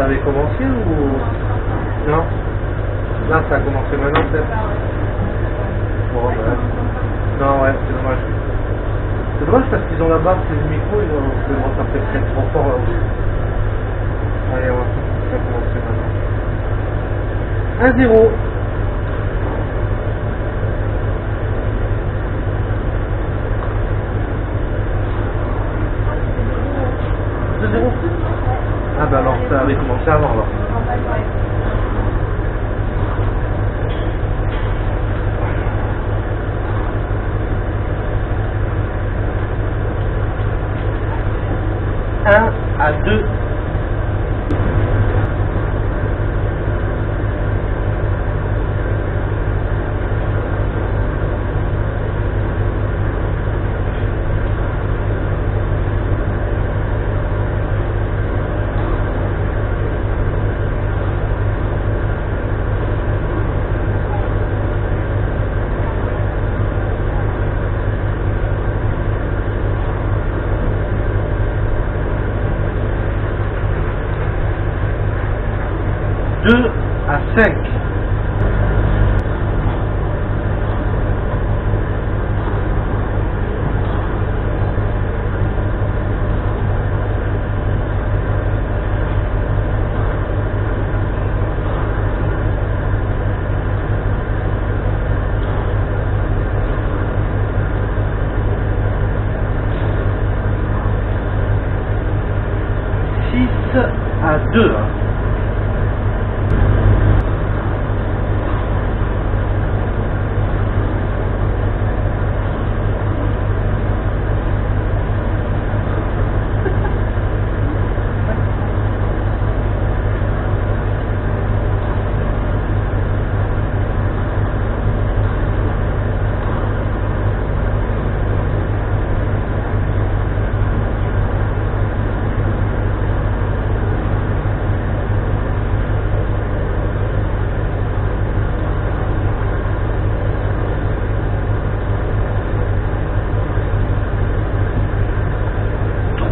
ça avait commencé ou... Non. Là, ça a commencé maintenant, peut-être. Bon, ben... Non, ouais, c'est dommage. C'est dommage parce qu'ils ont la barre, c'est le micro, ils vont ça fait peut-être trop fort là aussi. Allez, on va commencer maintenant. 1-0. Ah bah alors ça avait commencé avant alors. Un à 2. Deux à 5. Six à 2.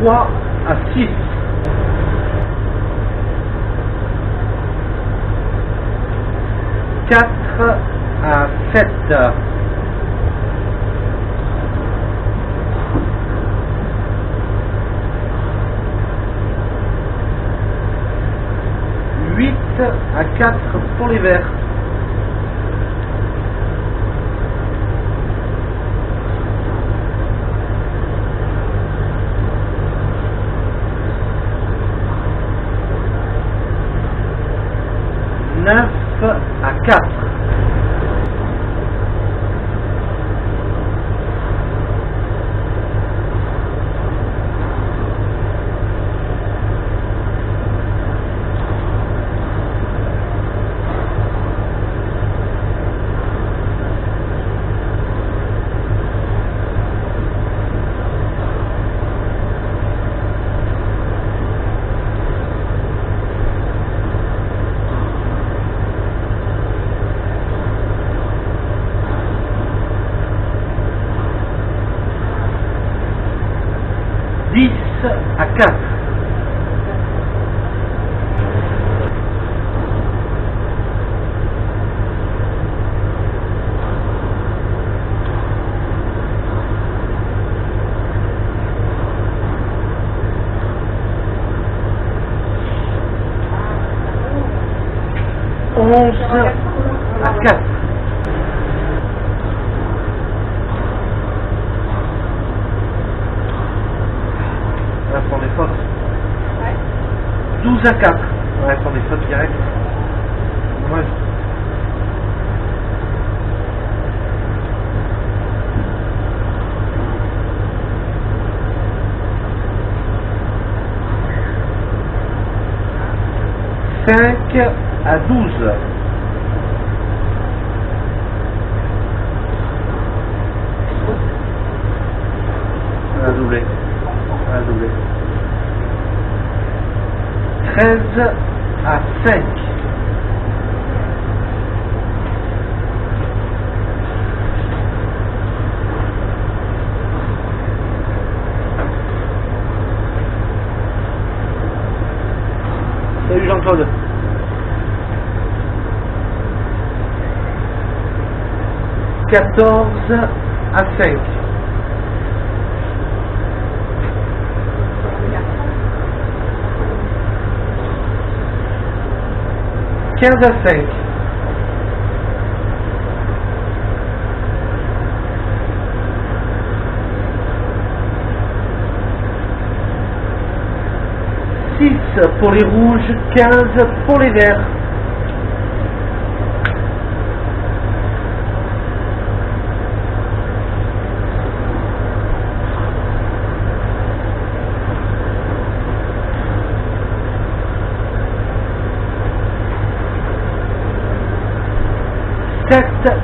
3 à 6. 4 à 7. 8 à 4 pour les verts. 9 à 4. 10 à 4. 11 à 4. 12 à 4. Ouais, sur des fautes directes. Ouais. Cinq à 12. Un doublé. Un doublé. 13 à 5. 14 Salut Jean-Claude. Quatorze à 5. 15 à 5. 6 pour les rouges, 15 pour les verts.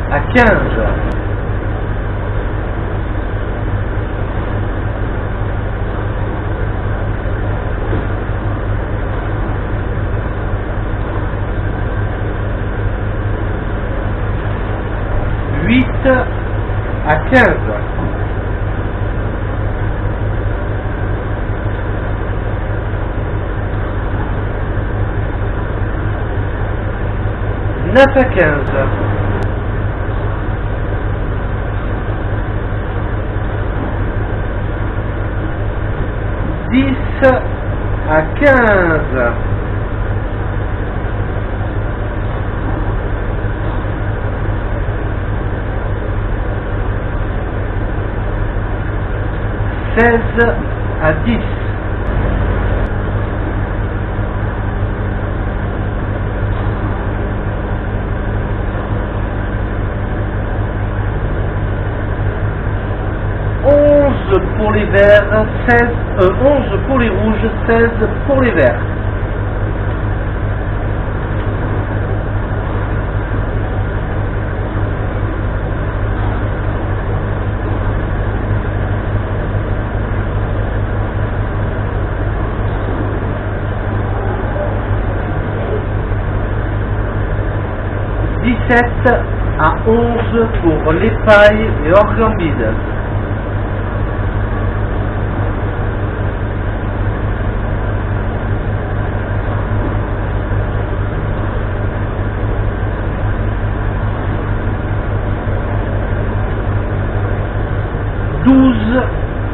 À 15. Huit à 15. 9 à 15. 10 à 15. 16 à 10. 11 pour les verts, 11 pour les rouges, 16 pour les verts. À 11 pour les pailles et orgambides.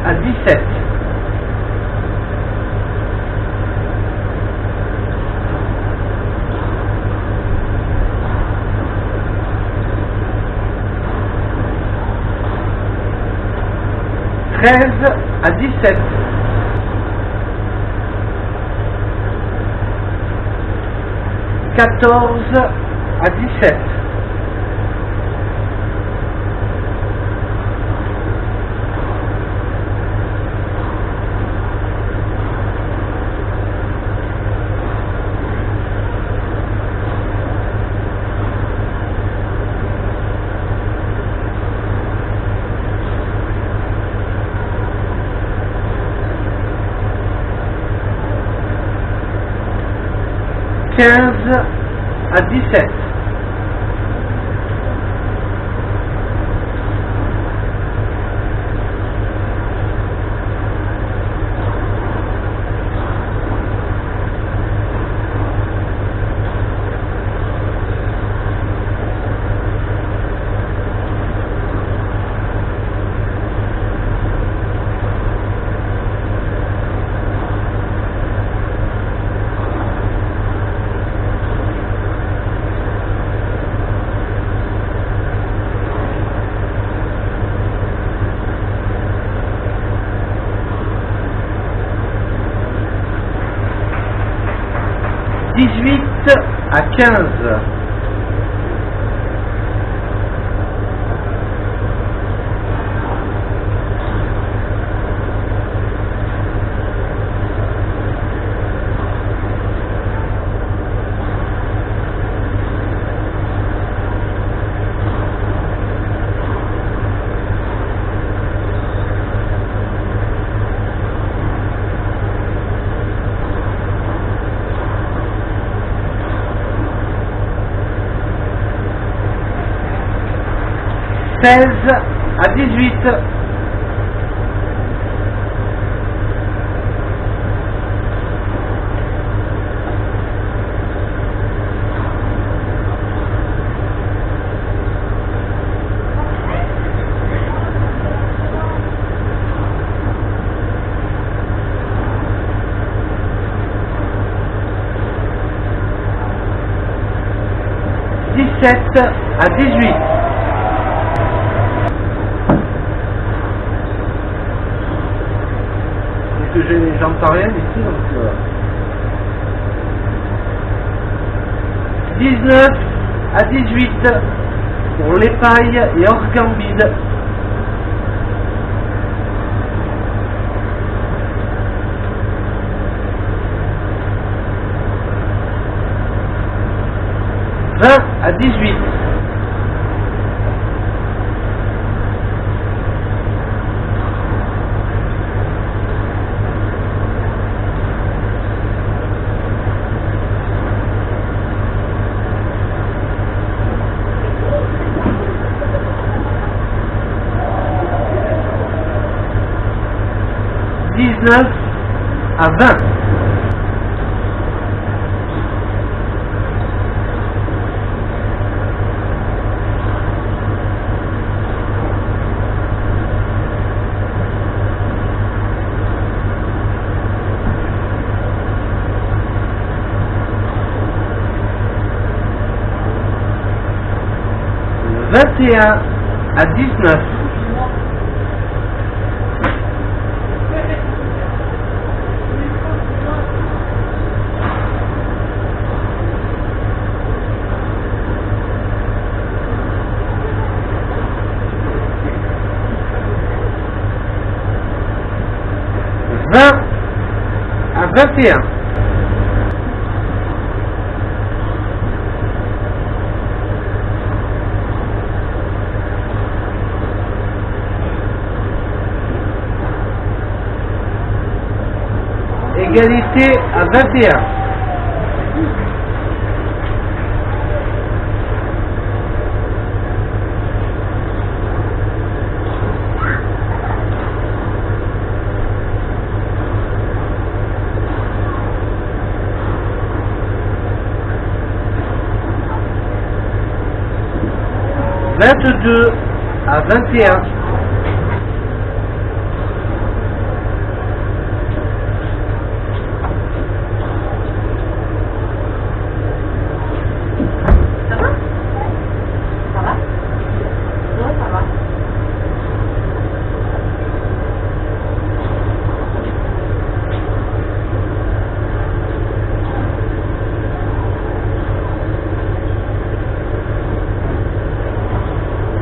À 17. 13 à 17. 14 à 17. 15 à 17. 18 à 15. 16 à 18. 19 17 à 18. Donc j'entends rien ici, donc 19 à 18 pour les pailles et hors gambide. 20 à 18. À 20. Et 1 à 19. 20 à 21. 21. 22 à 21.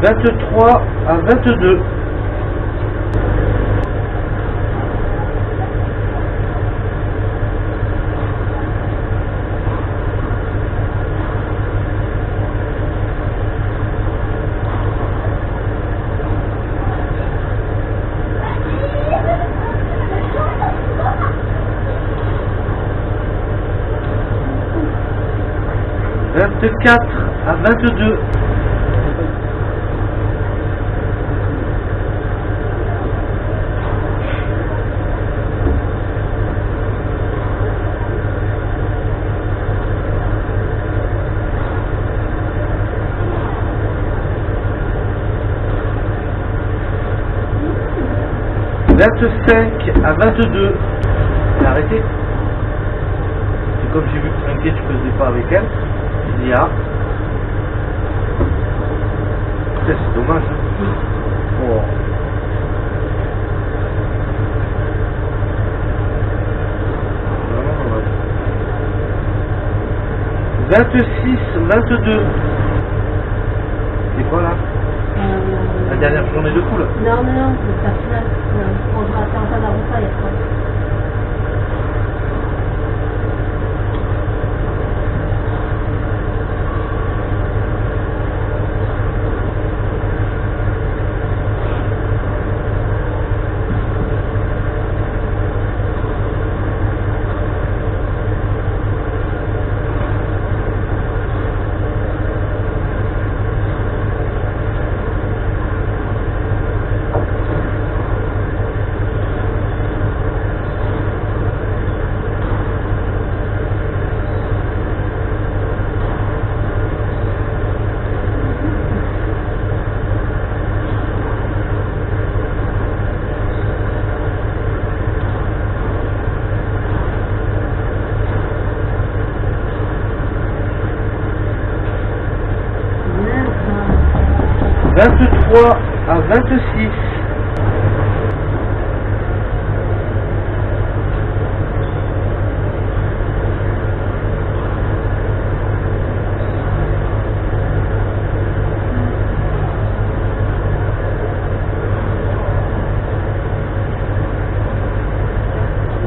23 à 22. 24 à 22. 25 à 22. J'ai arrêté. C'est comme j'ai vu que Trinquet tu faisais pas avec elle. Il y a. C'est dommage. Oh. Vraiment dommage. 26, 22. C'est quoi là? La dernière journée de poule? Non, c'est la finale. On va faire un tas d'avant-ça, il y a quoi? 23 à 26.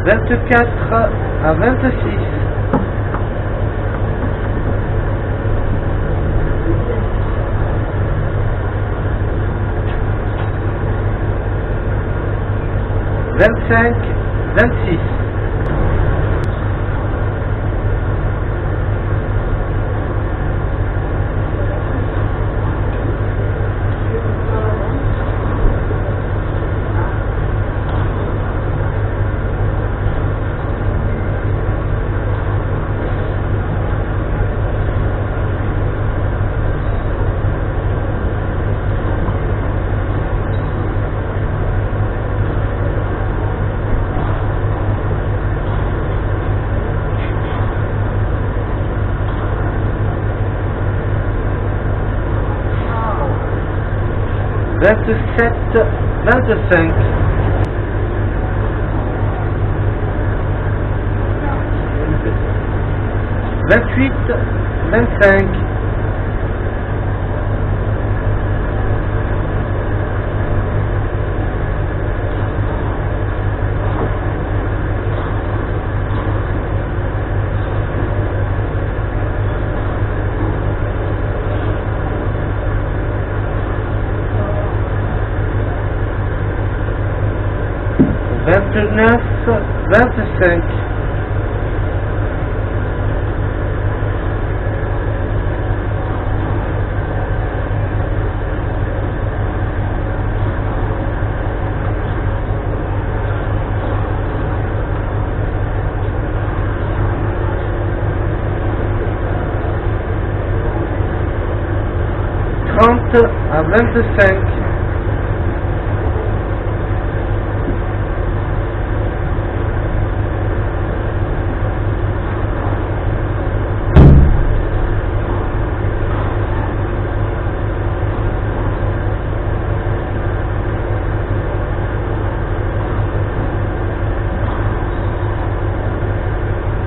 Vingt-quatre à 26. 25, 26. 27, 25. 28, 25. 29, 25. 30 à 25.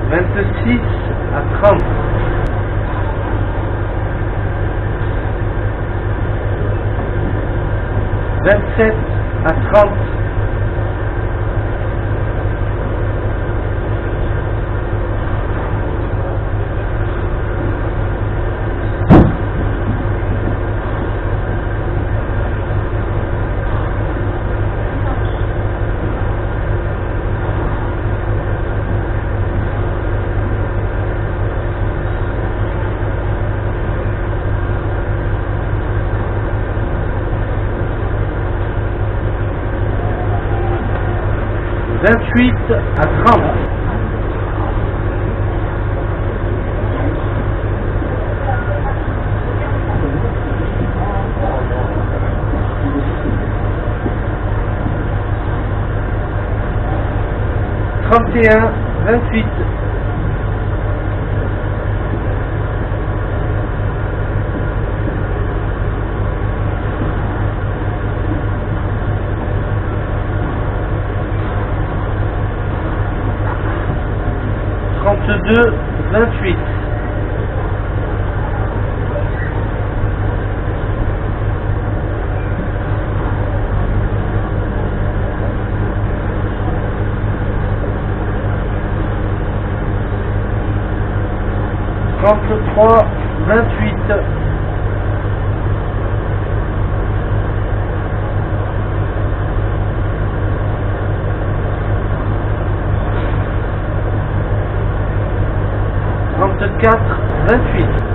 26 à 30. 27 à 30. 28 à 30. 31, 28. 32, 28. 33, 28. 34, 28.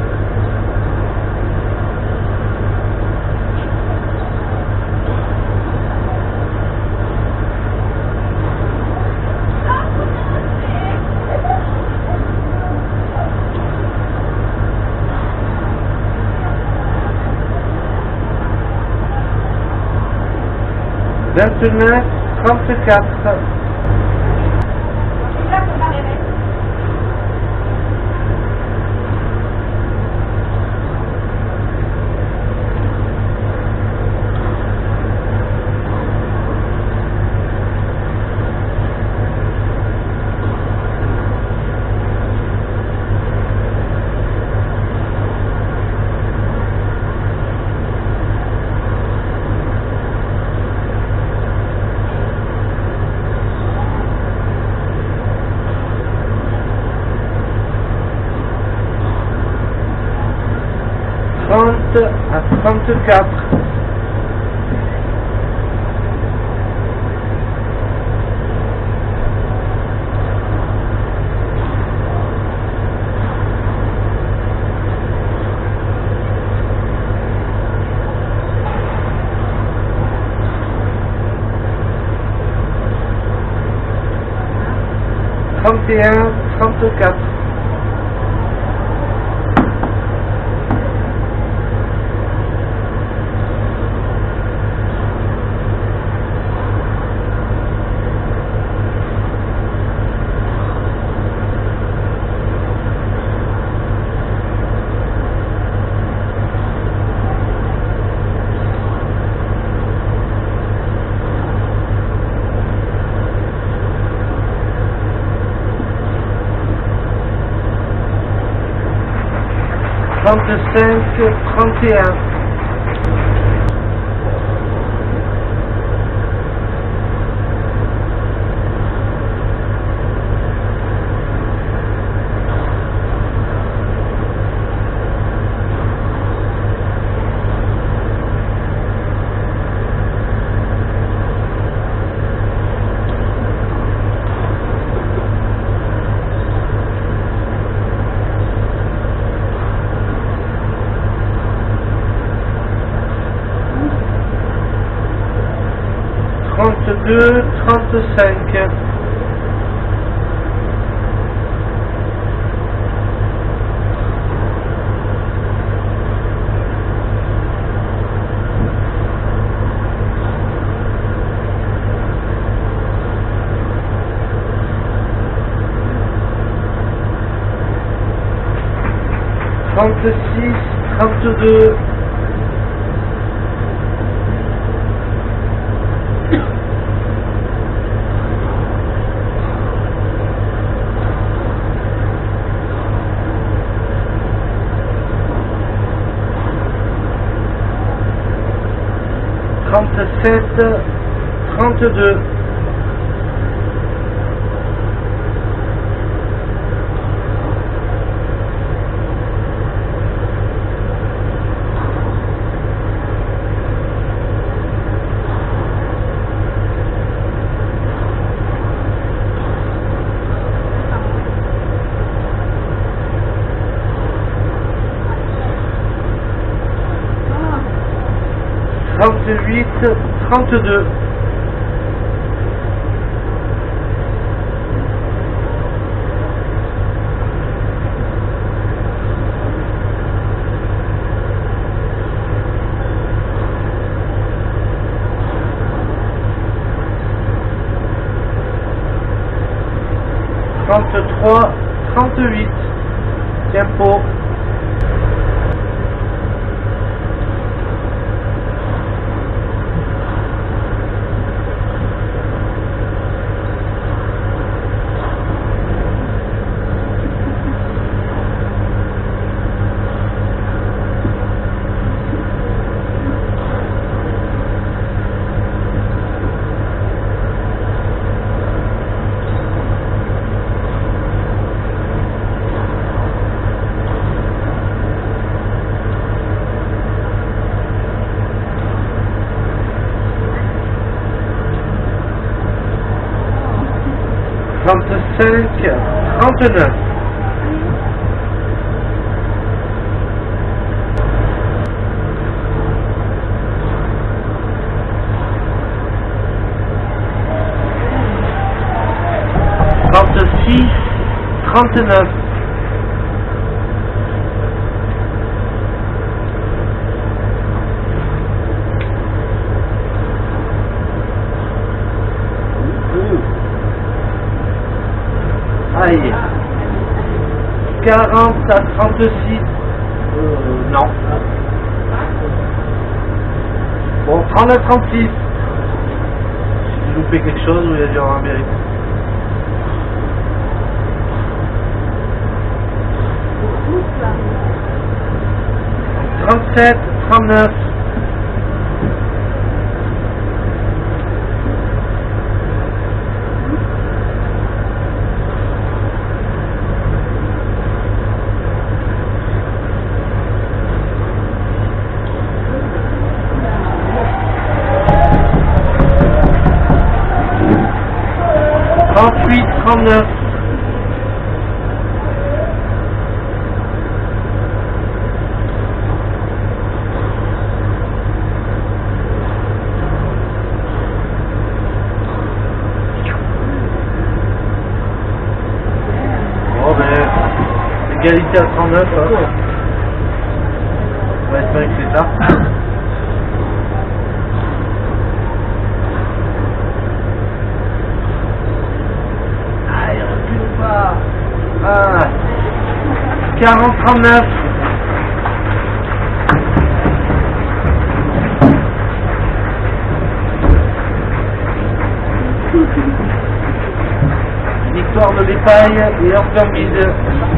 29, 34. 32, à 34. Trente et un, 34. Trente-cinq, 31. Trente-deux, 35. Trente-six, 32. Trente-sept, 32. Trente-huit, 32. Trente-trois, 38. Tempo. Trente-cinq, 39. Trente-six, 39. Aïe. 40 à 36. Non. Bon, 39, 36. J'ai loupé quelque chose ou il y a du en Amérique. 37, 39. 38-39. Bon ben, égalité à 39, hein. On va espérer que c'est ça. Allez, recule pas. Ah, 40-39. Victoire de Bétail et Orpheum Guide.